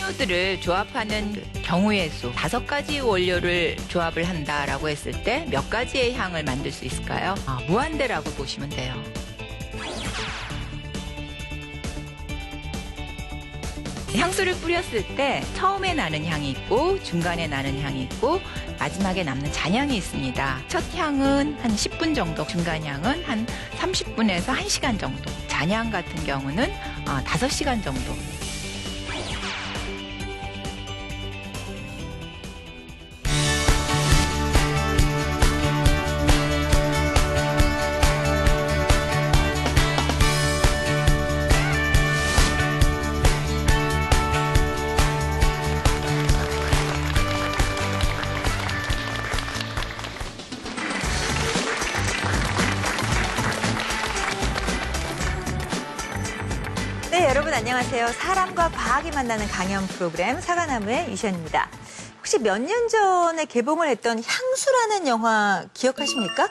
향료들을 조합하는 경우의 수 5가지 원료를 조합을 한다라고 했을 때 몇 가지의 향을 만들 수 있을까요? 무한대라고 보시면 돼요. 향수를 뿌렸을 때 처음에 나는 향이 있고 중간에 나는 향이 있고 마지막에 남는 잔향이 있습니다. 첫 향은 한 10분 정도, 중간 향은 한 30분에서 1시간 정도, 잔향 같은 경우는 5시간 정도. 네, 여러분 안녕하세요. 사람과 과학이 만나는 강연 프로그램 사과나무의 유시연입니다. 혹시 몇 년 전에 개봉을 했던 향수라는 영화 기억하십니까?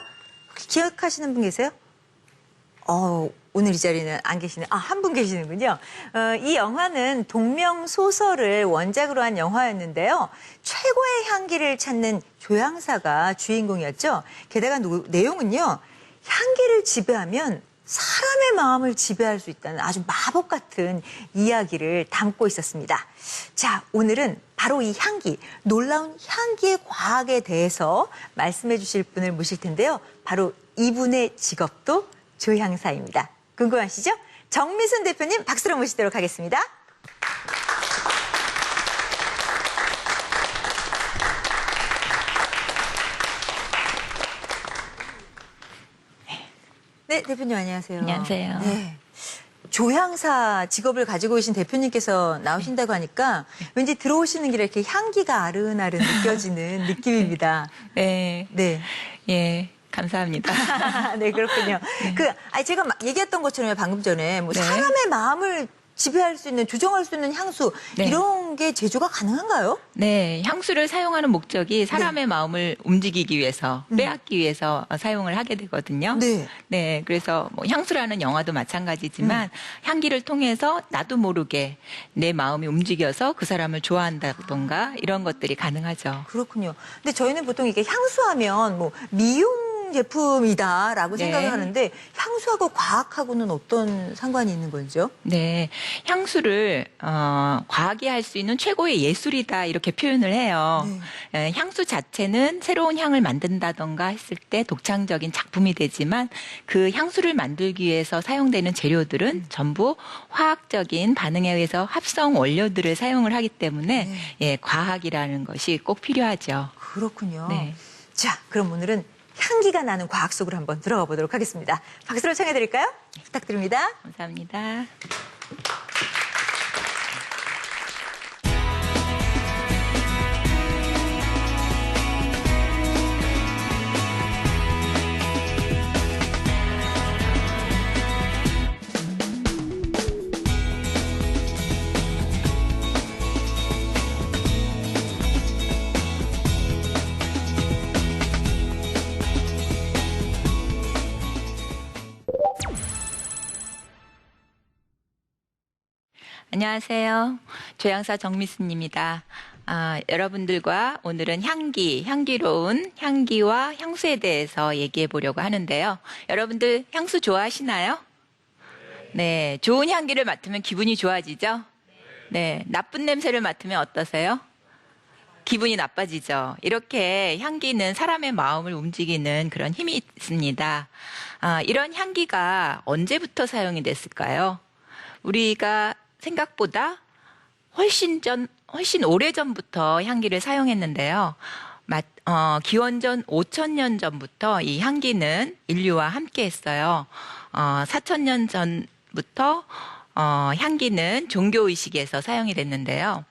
혹시 기억하시는 분 계세요? 오늘 이 자리는 안 계시네. 한 분 계시는군요. 이 영화는 동명소설을 원작으로 한 영화였는데요. 최고의 향기를 찾는 조향사가 주인공이었죠. 게다가 내용은요. 향기를 지배하면 사람의 마음을 지배할 수 있다는 아주 마법 같은 이야기를 담고 있었습니다. 자, 오늘은 바로 이 향기, 놀라운 향기의 과학에 대해서 말씀해 주실 분을 모실 텐데요. 바로 이분의 직업도 조향사입니다. 궁금하시죠? 정미순 대표님 박수로 모시도록 하겠습니다. 네, 대표님 안녕하세요. 안녕하세요. 네. 조향사 직업을 가지고 계신 대표님께서 나오신다고 하니까 왠지 들어오시는 길에 이렇게 향기가 아른아른 느껴지는 느낌입니다. 네. 네. 예. 감사합니다. 네, 그렇군요. 제가 얘기했던 것처럼 방금 전에 네. 사람의 마음을 지배할 수 있는, 조정할 수 있는 향수, 네. 이런 게 제조가 가능한가요? 네, 향수를 사용하는 목적이 사람의 마음을 움직이기 위해서, 빼앗기 위해서 사용을 하게 되거든요. 네. 네, 그래서 향수라는 영화도 마찬가지지만 향기를 통해서 나도 모르게 내 마음이 움직여서 그 사람을 좋아한다던가 이런 것들이 가능하죠. 그렇군요. 근데 저희는 보통 이게 향수하면 미용 제품이다라고 네. 생각을 하는데 향수하고 과학하고는 어떤 상관이 있는 거죠? 네, 향수를 과학이 할 수 있는 최고의 예술이다 이렇게 표현을 해요. 네. 향수 자체는 새로운 향을 만든다던가 했을 때 독창적인 작품이 되지만 그 향수를 만들기 위해서 사용되는 재료들은 전부 화학적인 반응에 의해서 합성 원료들을 사용을 하기 때문에 예, 과학이라는 것이 꼭 필요하죠. 그렇군요. 네. 자, 그럼 오늘은 향기가 나는 과학 속으로 한번 들어가 보도록 하겠습니다. 박수로 청해드릴까요? 부탁드립니다. 감사합니다. 안녕하세요. 조향사 정미순입니다. 여러분들과 오늘은 향기로운 향기와 향수에 대해서 얘기해 보려고 하는데요. 여러분들 향수 좋아하시나요? 네, 좋은 향기를 맡으면 기분이 좋아지죠? 네, 나쁜 냄새를 맡으면 어떠세요? 기분이 나빠지죠. 이렇게 향기는 사람의 마음을 움직이는 그런 힘이 있습니다. 이런 향기가 언제부터 사용이 됐을까요? 우리가 생각보다 훨씬 오래전부터 향기를 사용했는데요. 기원전 5,000년 전부터 이 향기는 인류와 함께 했어요. 4,000년 전부터 향기는 종교의식에서 사용이 됐는데요.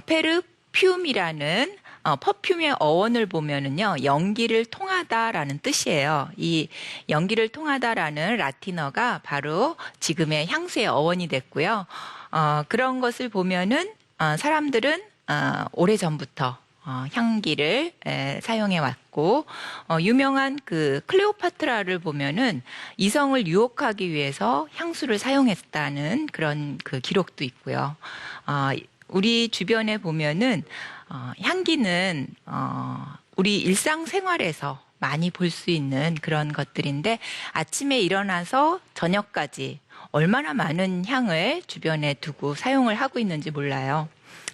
페르퓸이라는 퍼퓸의 어원을 보면은요, 연기를 통하다라는 뜻이에요. 이 연기를 통하다라는 라틴어가 바로 지금의 향수의 어원이 됐고요. 그런 것을 보면은 사람들은 오래전부터 향기를 사용해 왔고, 유명한 그 클레오파트라를 보면은 이성을 유혹하기 위해서 향수를 사용했다는 그런 그 기록도 있고요. 우리 주변에 보면은 향기는 우리 일상생활에서 많이 볼 수 있는 그런 것들인데 아침에 일어나서 저녁까지 얼마나 많은 향을 주변에 두고 사용을 하고 있는지 몰라요.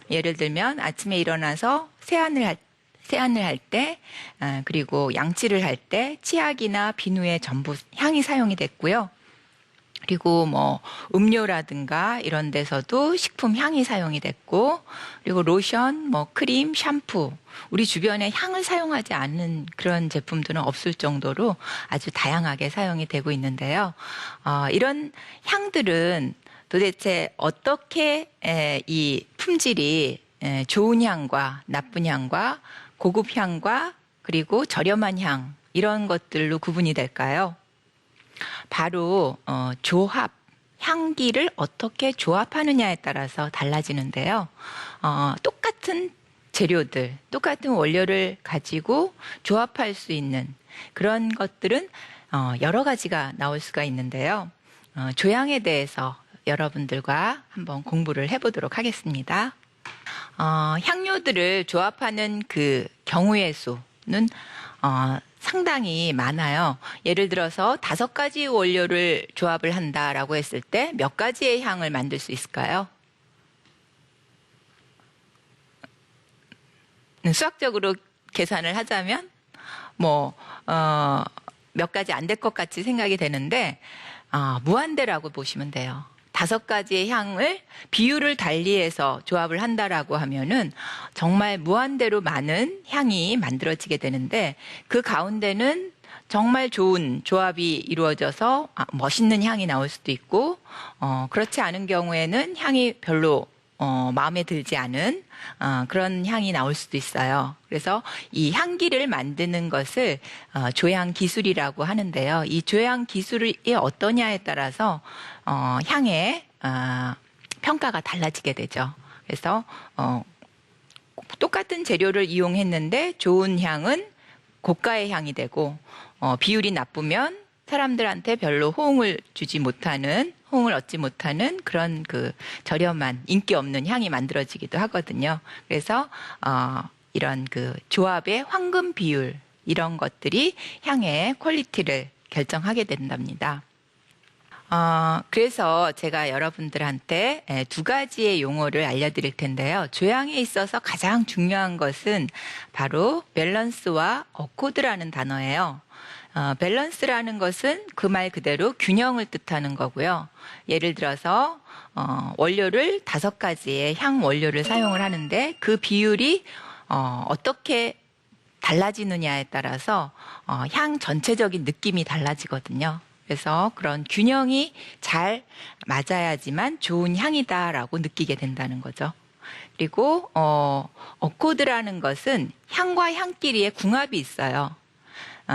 예를 들면 아침에 일어나서 세안을 할 때, 그리고 양치를 할 때 치약이나 비누에 전부 향이 사용이 됐고요. 그리고 뭐 음료라든가 이런 데서도 식품 향이 사용이 됐고, 그리고 로션, 뭐 크림, 샴푸, 우리 주변에 향을 사용하지 않는 그런 제품들은 없을 정도로 아주 다양하게 사용이 되고 있는데요. 이런 향들은 도대체 어떻게 이 품질이 좋은 향과 나쁜 향과 고급 향과 그리고 저렴한 향 이런 것들로 구분이 될까요? 바로 조합, 향기를 어떻게 조합하느냐에 따라서 달라지는데요. 똑같은 재료들, 똑같은 원료를 가지고 조합할 수 있는 그런 것들은 여러 가지가 나올 수가 있는데요. 조향에 대해서 여러분들과 한번 공부를 해보도록 하겠습니다. 향료들을 조합하는 그 경우의 수는 상당히 많아요. 예를 들어서 5가지 원료를 조합을 한다라고 했을 때 몇 가지의 향을 만들 수 있을까요? 수학적으로 계산을 하자면 몇 가지 안 될 것 같이 생각이 되는데 무한대라고 보시면 돼요. 5가지의 향을 비율을 달리해서 조합을 한다라고 하면은 정말 무한대로 많은 향이 만들어지게 되는데 그 가운데는 정말 좋은 조합이 이루어져서 멋있는 향이 나올 수도 있고 그렇지 않은 경우에는 향이 별로 마음에 들지 않은 그런 향이 나올 수도 있어요. 그래서 이 향기를 만드는 것을 조향 기술이라고 하는데요. 이 조향 기술이 어떠냐에 따라서 향의 평가가 달라지게 되죠. 그래서 똑같은 재료를 이용했는데 좋은 향은 고가의 향이 되고 비율이 나쁘면 사람들한테 별로 호응을 얻지 못하는 그런 그 저렴한 인기 없는 향이 만들어지기도 하거든요. 그래서 이런 그 조합의 황금 비율 이런 것들이 향의 퀄리티를 결정하게 된답니다. 그래서 제가 여러분들한테 2가지의 용어를 알려드릴 텐데요. 조향에 있어서 가장 중요한 것은 바로 밸런스와 어코드라는 단어예요. 밸런스라는 것은 그 말 그대로 균형을 뜻하는 거고요. 예를 들어서 원료를 5가지의 향 원료를 사용을 하는데 그 비율이 어떻게 달라지느냐에 따라서 향 전체적인 느낌이 달라지거든요. 그래서 그런 균형이 잘 맞아야지만 좋은 향이다라고 느끼게 된다는 거죠. 그리고 어코드라는 것은 향과 향끼리의 궁합이 있어요.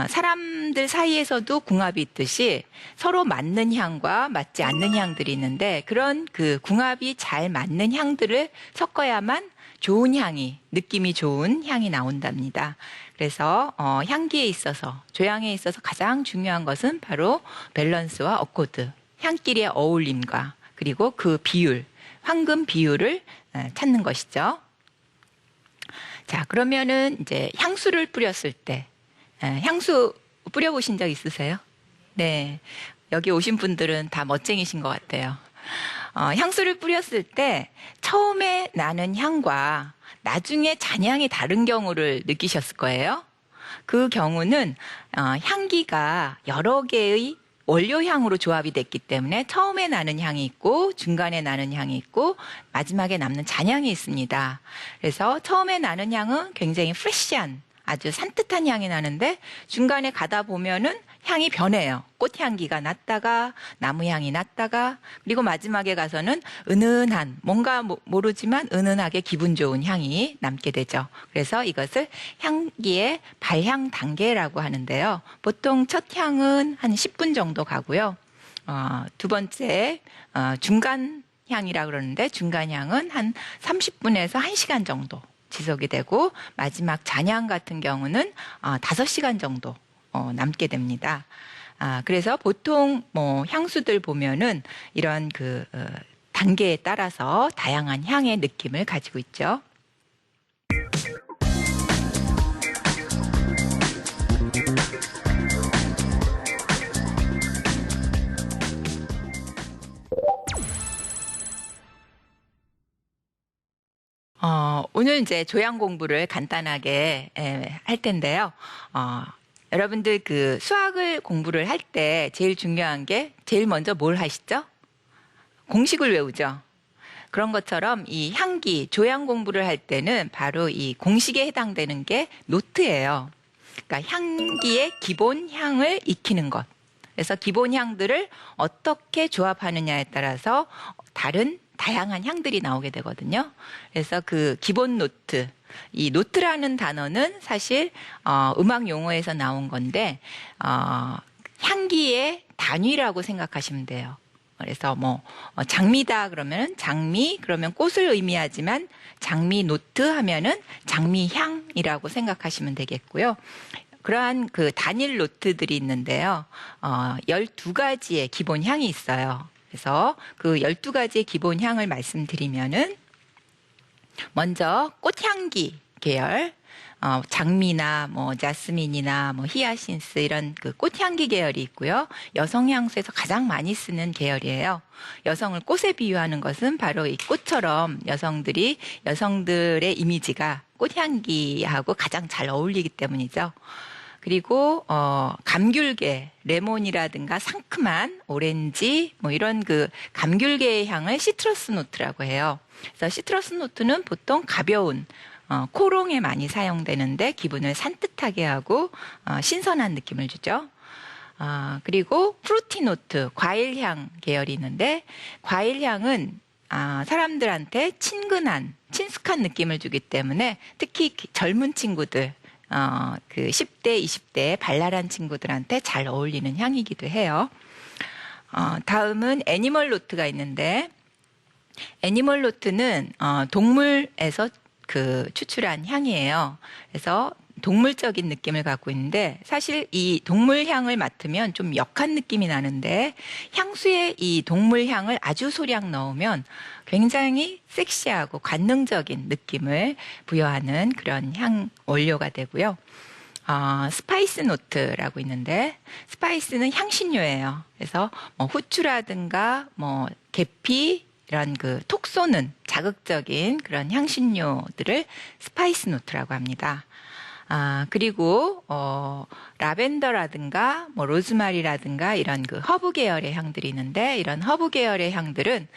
사람들 사이에서도 궁합이 있듯이 서로 맞는 향과 맞지 않는 향들이 있는데 그런 그 궁합이 잘 맞는 향들을 섞어야만 좋은 향이, 느낌이 좋은 향이 나온답니다. 그래서 향기에 있어서, 조향에 있어서 가장 중요한 것은 바로 밸런스와 어코드, 향끼리의 어울림과 그리고 그 비율, 황금 비율을 찾는 것이죠. 자, 그러면은 이제 향수를 뿌렸을 때 향수 뿌려보신 적 있으세요? 네. 여기 오신 분들은 다 멋쟁이신 것 같아요. 향수를 뿌렸을 때 처음에 나는 향과 나중에 잔향이 다른 경우를 느끼셨을 거예요. 그 경우는 향기가 여러 개의 원료향으로 조합이 됐기 때문에 처음에 나는 향이 있고 중간에 나는 향이 있고 마지막에 남는 잔향이 있습니다. 그래서 처음에 나는 향은 굉장히 프레시한 아주 산뜻한 향이 나는데 중간에 가다 보면은 향이 변해요. 꽃향기가 났다가 나무향이 났다가 그리고 마지막에 가서는 은은한 뭔가 모르지만 은은하게 기분 좋은 향이 남게 되죠. 그래서 이것을 향기의 발향 단계라고 하는데요. 보통 첫 향은 한 10분 정도 가고요. 2번째 중간 향이라 그러는데 중간 향은 한 30분에서 1시간 정도 지속이 되고 마지막 잔향 같은 경우는 5시간 정도 남게 됩니다. 그래서 보통 뭐 향수들 보면은 이런 단계에 따라서 다양한 향의 느낌을 가지고 있죠. 오늘 이제 조향 공부를 간단하게 할 텐데요. 여러분들 그 수학을 공부를 할 때 제일 중요한 게 제일 먼저 뭘 하시죠? 공식을 외우죠. 그런 것처럼 이 향기, 조향 공부를 할 때는 바로 이 공식에 해당되는 게 노트예요. 그러니까 향기의 기본 향을 익히는 것. 그래서 기본 향들을 어떻게 조합하느냐에 따라서 다양한 향들이 나오게 되거든요. 그래서 그 기본 노트, 이 노트라는 단어는 사실 음악 용어에서 나온 건데 향기의 단위라고 생각하시면 돼요. 그래서 장미다 그러면 장미 그러면 꽃을 의미하지만 장미 노트 하면은 장미향이라고 생각하시면 되겠고요. 그러한 그 단일 노트들이 있는데요. 12가지의 기본 향이 있어요. 그래서 그 12가지의 기본 향을 말씀드리면은 먼저 꽃향기 계열, 장미나 자스민이나 히아신스 이런 그 꽃향기 계열이 있고요. 여성 향수에서 가장 많이 쓰는 계열이에요. 여성을 꽃에 비유하는 것은 바로 이 꽃처럼 여성들의 이미지가 꽃향기하고 가장 잘 어울리기 때문이죠. 그리고 감귤계, 레몬이라든가 상큼한 오렌지 이런 그 감귤계의 향을 시트러스 노트라고 해요. 그래서 시트러스 노트는 보통 가벼운 코롱에 많이 사용되는데 기분을 산뜻하게 하고 신선한 느낌을 주죠. 그리고 프루티 노트, 과일향 계열이 있는데 과일향은 사람들한테 친숙한 느낌을 주기 때문에 특히 젊은 친구들 그 10대, 20대 발랄한 친구들한테 잘 어울리는 향이기도 해요. 다음은 애니멀 노트가 있는데 애니멀 노트는 동물에서 그 추출한 향이에요. 그래서 동물적인 느낌을 갖고 있는데 사실 이 동물 향을 맡으면 좀 역한 느낌이 나는데 향수에 이 동물 향을 아주 소량 넣으면 굉장히 섹시하고 관능적인 느낌을 부여하는 그런 향 원료가 되고요. 스파이스 노트라고 있는데 스파이스는 향신료예요. 그래서 후추라든가 계피 이런 그 톡 쏘는 자극적인 그런 향신료들을 스파이스 노트라고 합니다. 그리고 라벤더라든가 로즈마리라든가 이런 그 허브 계열의 향들이 있는데 이런 허브 계열의 향들은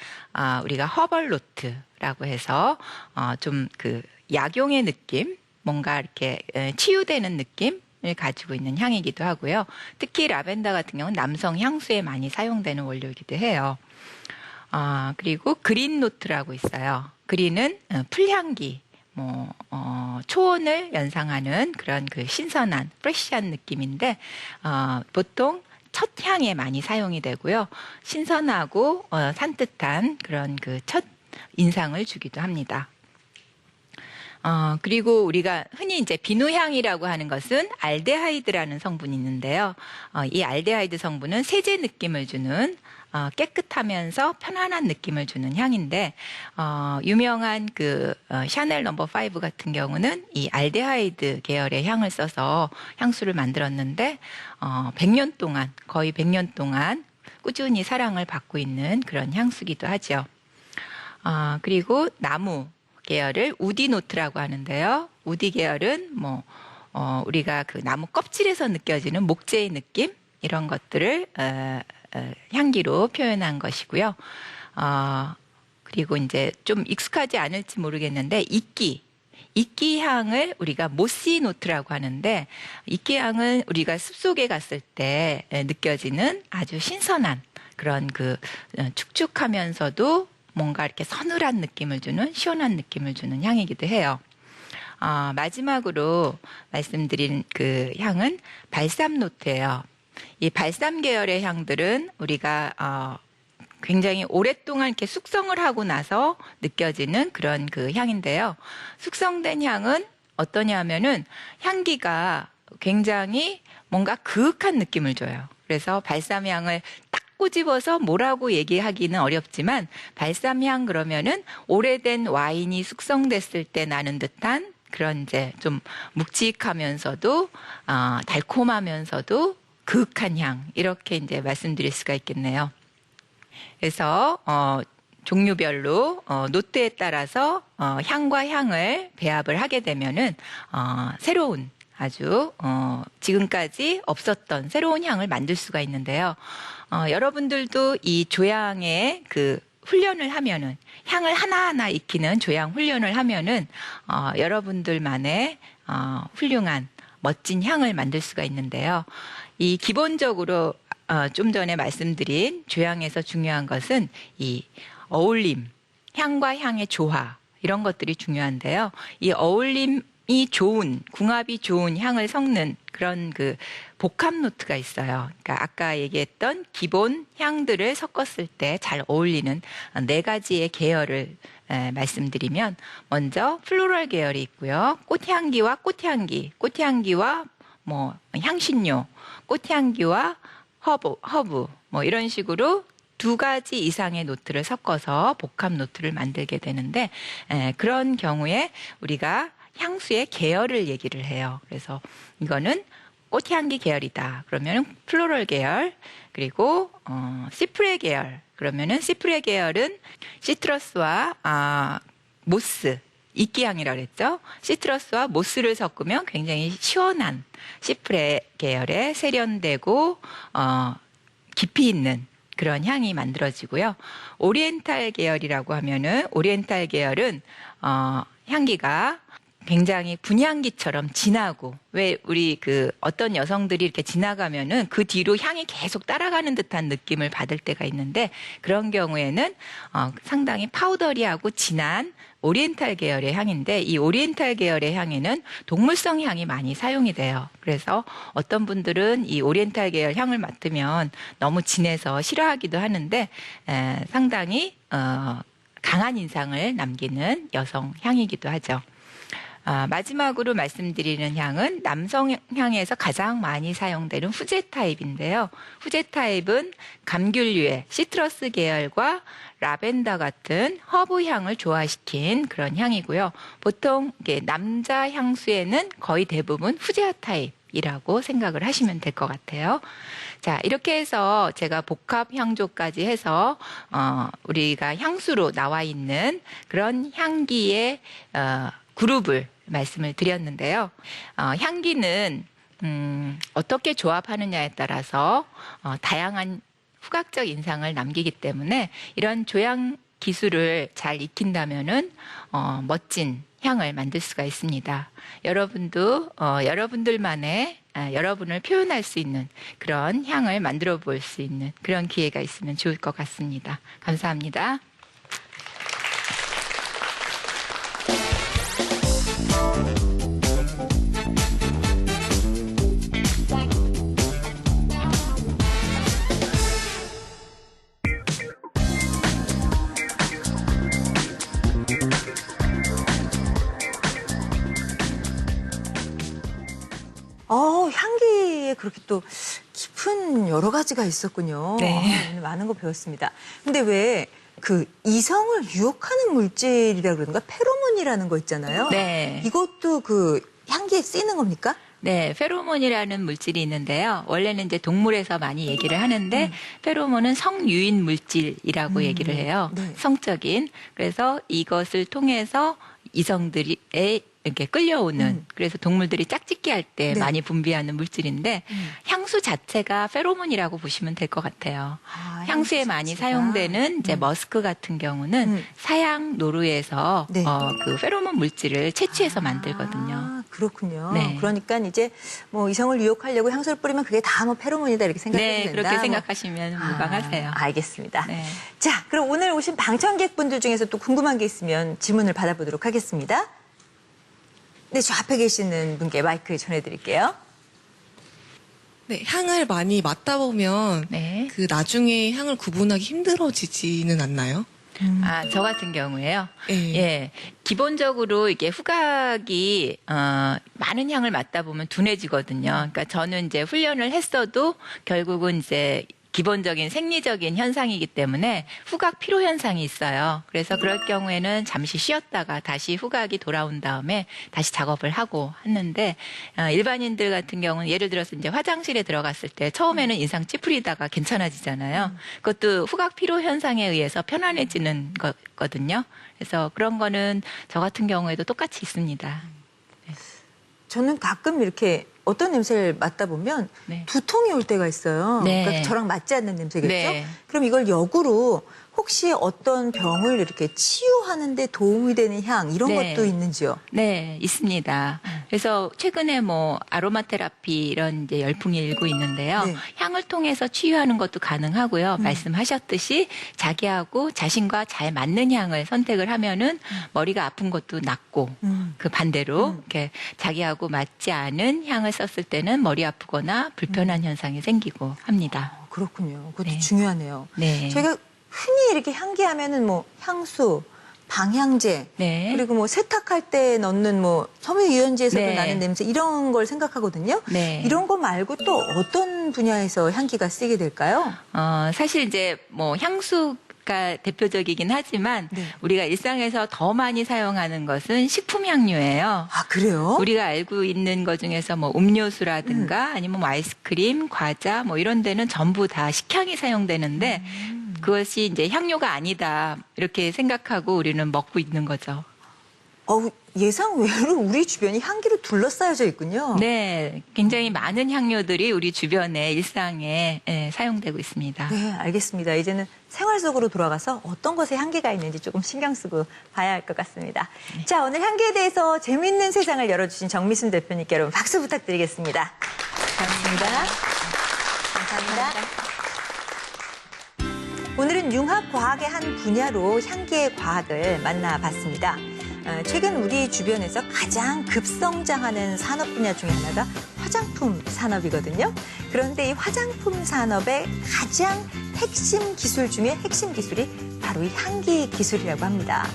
우리가 허벌 노트라고 해서 좀 그 약용의 느낌, 뭔가 이렇게 치유되는 느낌을 가지고 있는 향이기도 하고요. 특히 라벤더 같은 경우는 남성 향수에 많이 사용되는 원료이기도 해요. 그리고 그린 노트라고 있어요. 그린은 풀향기, 초원을 연상하는 그런 그 신선한, 프레시한 느낌인데, 보통 첫 향에 많이 사용이 되고요. 신선하고, 산뜻한 그런 그 첫 인상을 주기도 합니다. 그리고 우리가 흔히 이제 비누향이라고 하는 것은 알데하이드라는 성분이 있는데요. 이 알데하이드 성분은 세제 느낌을 주는 깨끗하면서 편안한 느낌을 주는 향인데 유명한 그 샤넬 넘버 5 같은 경우는 이 알데하이드 계열의 향을 써서 향수를 만들었는데 100년 동안 거의 100년 동안 꾸준히 사랑을 받고 있는 그런 향수기도 하죠. 그리고 나무 계열을 우디 노트라고 하는데요. 우디 계열은 우리가 그 나무 껍질에서 느껴지는 목재의 느낌 이런 것들을 향기로 표현한 것이고요. 그리고 이제 좀 익숙하지 않을지 모르겠는데 이끼 향을 우리가 모시 노트라고 하는데 이끼 향은 우리가 숲속에 갔을 때 느껴지는 아주 신선한 그런 그 축축하면서도 뭔가 이렇게 서늘한 느낌을 주는 시원한 느낌을 주는 향이기도 해요. 마지막으로 말씀드린 그 향은 발삼 노트예요. 이 발삼 계열의 향들은 우리가 굉장히 오랫동안 이렇게 숙성을 하고 나서 느껴지는 그런 그 향인데요. 숙성된 향은 어떠냐 하면은 향기가 굉장히 뭔가 그윽한 느낌을 줘요. 그래서 발삼 향을 딱 딱 꼬집어서 뭐라고 얘기하기는 어렵지만 발삼향 그러면은 오래된 와인이 숙성됐을 때 나는 듯한 그런 이제 좀 묵직하면서도 달콤하면서도 그윽한 향 이렇게 이제 말씀드릴 수가 있겠네요. 그래서 종류별로 노트에 따라서 향과 향을 배합을 하게 되면은 새로운 아주 지금까지 없었던 새로운 향을 만들 수가 있는데요. 여러분들도 이 조향의 그 훈련을 하면은 향을 하나하나 익히는 조향 훈련을 하면은 여러분들만의 훌륭한 멋진 향을 만들 수가 있는데요. 이 기본적으로 좀 전에 말씀드린 조향에서 중요한 것은 이 어울림, 향과 향의 조화 이런 것들이 중요한데요. 이 어울림이 좋은, 궁합이 좋은 향을 섞는 그런 그 복합 노트가 있어요. 그러니까 아까 얘기했던 기본 향들을 섞었을 때 잘 어울리는 4가지의 계열을 말씀드리면 먼저 플로럴 계열이 있고요. 꽃향기와 꽃향기, 꽃향기와 뭐 향신료, 꽃향기와 허브 뭐 이런 식으로 2가지 이상의 노트를 섞어서 복합 노트를 만들게 되는데 그런 경우에 우리가 향수의 계열을 얘기를 해요. 그래서 이거는 꽃향기 계열이다. 그러면은 플로럴 계열, 그리고 시프레 계열. 그러면은 시프레 계열은 시트러스와 모스, 이끼향이라고 그랬죠. 시트러스와 모스를 섞으면 굉장히 시원한 시프레 계열의 세련되고 깊이 있는 그런 향이 만들어지고요. 오리엔탈 계열이라고 하면은 오리엔탈 계열은 향기가 굉장히 분향기처럼 진하고, 왜 우리 그 어떤 여성들이 이렇게 지나가면은 그 뒤로 향이 계속 따라가는 듯한 느낌을 받을 때가 있는데, 그런 경우에는 상당히 파우더리하고 진한 오리엔탈 계열의 향인데, 이 오리엔탈 계열의 향에는 동물성 향이 많이 사용이 돼요. 그래서 어떤 분들은 이 오리엔탈 계열 향을 맡으면 너무 진해서 싫어하기도 하는데 상당히 강한 인상을 남기는 여성 향이기도 하죠. 마지막으로 말씀드리는 향은 남성 향에서 가장 많이 사용되는 후제 타입인데요. 후제 타입은 감귤류의 시트러스 계열과 라벤더 같은 허브 향을 조화시킨 그런 향이고요. 보통 남자 향수에는 거의 대부분 후제 타입이라고 생각을 하시면 될 것 같아요. 자, 이렇게 해서 제가 복합 향조까지 해서 우리가 향수로 나와 있는 그런 향기의 그룹을 말씀을 드렸는데요. 향기는 어떻게 조합하느냐에 따라서 다양한 후각적 인상을 남기기 때문에 이런 조향 기술을 잘 익힌다면은 멋진 향을 만들 수가 있습니다. 여러분도 여러분들만의 여러분을 표현할 수 있는 그런 향을 만들어 볼 수 있는 그런 기회가 있으면 좋을 것 같습니다. 감사합니다. 향기에 그렇게 또 깊은 여러 가지가 있었군요. 네. 오늘 많은 거 배웠습니다. 근데 왜 그 이성을 유혹하는 물질이라 그러는가? 페로몬이라는 거 있잖아요. 네. 이것도 그 향기에 쓰이는 겁니까? 네, 페로몬이라는 물질이 있는데요. 원래는 이제 동물에서 많이 얘기를 하는데 페로몬은 성유인 물질이라고 얘기를 해요. 네. 성적인. 그래서 이것을 통해서 이성들이 이렇게 끌려오는, 그래서 동물들이 짝짓기 할 때 네. 많이 분비하는 물질인데 향수 자체가 페로몬이라고 보시면 될 것 같아요. 향수에 향수 많이 자체가. 사용되는 이제 머스크 같은 경우는 사양 노루에서 네. 그 페로몬 물질을 채취해서 만들거든요. 그렇군요. 네. 그러니까 이제 뭐 이성을 유혹하려고 향수를 뿌리면 그게 다 뭐 페로몬이다 이렇게 생각해도 네, 된다. 그렇게 뭐. 생각하시면 무방하세요. 알겠습니다. 네. 자, 그럼 오늘 오신 방청객분들 중에서 또 궁금한 게 있으면 질문을 받아보도록 하겠습니다. 네, 저 앞에 계시는 분께 마이크 전해드릴게요. 네, 향을 많이 맡다 보면 네. 그 나중에 향을 구분하기 힘들어지지는 않나요? 저 같은 경우에요. 예. 예. 기본적으로 이게 후각이, 많은 향을 맡다 보면 둔해지거든요. 그러니까 저는 이제 훈련을 했어도 결국은 이제 기본적인 생리적인 현상이기 때문에 후각 피로 현상이 있어요. 그래서 그럴 경우에는 잠시 쉬었다가 다시 후각이 돌아온 다음에 다시 작업을 하고 하는데 일반인들 같은 경우는 예를 들어서 이제 화장실에 들어갔을 때 처음에는 인상 찌푸리다가 괜찮아지잖아요. 그것도 후각 피로 현상에 의해서 편안해지는 거거든요. 그래서 그런 거는 저 같은 경우에도 똑같이 있습니다. 저는 가끔 이렇게 어떤 냄새를 맡다 보면 네. 두통이 올 때가 있어요. 네. 그러니까 저랑 맞지 않는 냄새겠죠? 네. 그럼 이걸 역으로 혹시 어떤 병을 이렇게 치유하는 데 도움이 되는 향 이런 네. 것도 있는지요? 네, 있습니다. 그래서 최근에 뭐 아로마 테라피 이런 이제 열풍이 일고 있는데요. 네. 향을 통해서 치유하는 것도 가능하고요. 말씀하셨듯이 자기하고 자신과 잘 맞는 향을 선택을 하면은 머리가 아픈 것도 낫고 그 반대로 이렇게 자기하고 맞지 않은 향을 썼을 때는 머리 아프거나 불편한 현상이 생기고 합니다. 그렇군요. 그것도 네. 중요하네요. 네. 저희가 흔히 이렇게 향기하면은 뭐 향수, 방향제, 네. 그리고 뭐 세탁할 때 넣는 뭐 섬유유연제에서도 네. 나는 냄새 이런 걸 생각하거든요. 네. 이런 거 말고 또 어떤 분야에서 향기가 쓰이게 될까요? 사실 이제 뭐 향수가 대표적이긴 하지만 네. 우리가 일상에서 더 많이 사용하는 것은 식품 향료예요. 아, 그래요? 우리가 알고 있는 것 중에서 뭐 음료수라든가 아니면 뭐 아이스크림, 과자 뭐 이런 데는 전부 다 식향이 사용되는데 그것이 이제 향료가 아니다 이렇게 생각하고 우리는 먹고 있는 거죠. 예상 외로 우리 주변이 향기로 둘러싸여져 있군요. 네, 굉장히 많은 향료들이 우리 주변에 일상에 사용되고 있습니다. 네, 알겠습니다. 이제는 생활 속으로 돌아가서 어떤 것에 향기가 있는지 조금 신경 쓰고 봐야 할 것 같습니다. 자, 오늘 향기에 대해서 재미있는 세상을 열어주신 정미순 대표님께 여러분 박수 부탁드리겠습니다. 고맙습니다. 감사합니다. 오늘은 융합과학의 한 분야로 향기의 과학을 만나봤습니다. 최근 우리 주변에서 가장 급성장하는 산업 분야 중에 하나가 화장품 산업이거든요. 그런데 이 화장품 산업의 가장 핵심 기술 중에 핵심 기술이 바로 이 향기 기술이라고 합니다.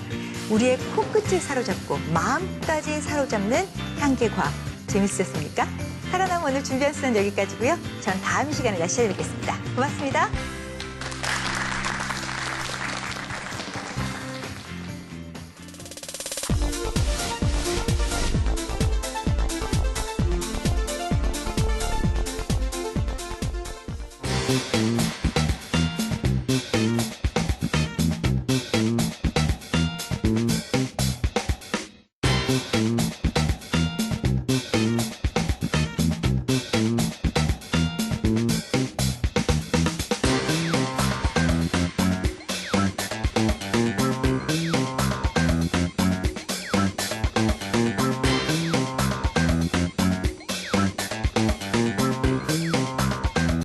우리의 코끝을 사로잡고 마음까지 사로잡는 향기의 과학. 재밌으셨습니까? 살아남은 오늘 준비한 수는 여기까지고요. 전 다음 시간에 다시 찾아뵙겠습니다. 고맙습니다.